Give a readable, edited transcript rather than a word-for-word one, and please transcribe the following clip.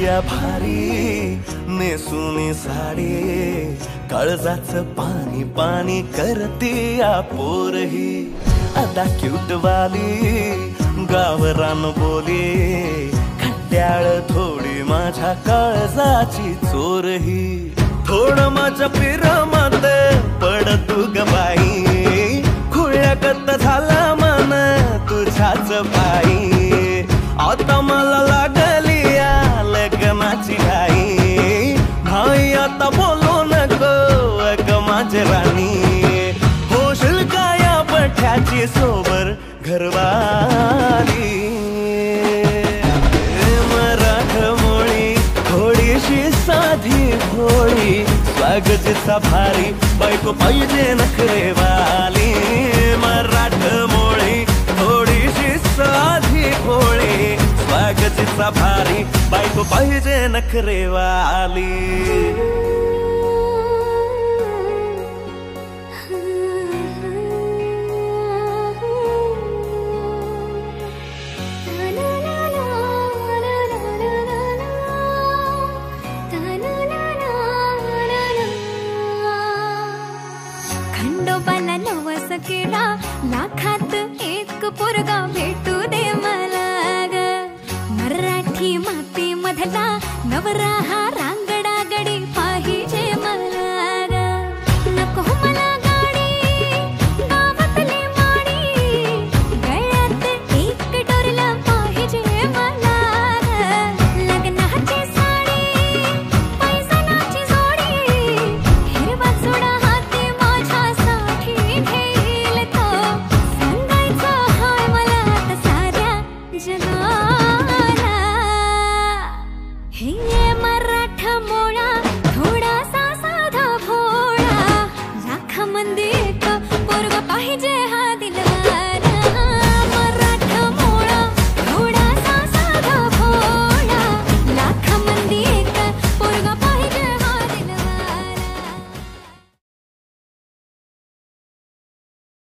या भारी नेसुनी साडी काळजाच पाणी पाणी करती या पोरही अदा क्यूट वाली गावरान बोली खट्याळ थोडी माझ्या काळजाची चोरही थोडं माझ्या पिरामात पड तू ग बाई खुळ्यागत झाला मन तुझ्याच पायी आता मला लागली या लग्नाची घाई भाई आता बोलू नको ग माझी राणी होशील का या बठ्याची सोबर घरवाली मराठमोळी थोडीशी साधी भोळी स्वागतीचा भारी बायको पाहिजे नखरेवाली मराठमोळी थोडीशी साधी भोळी स्वागतीचा भारी बायको पाहिजे नखरेवाली खंडोबाला नवस केला लाखात एक पोरगा भेटू दे मला ग मराठी माती मधला नवरा हा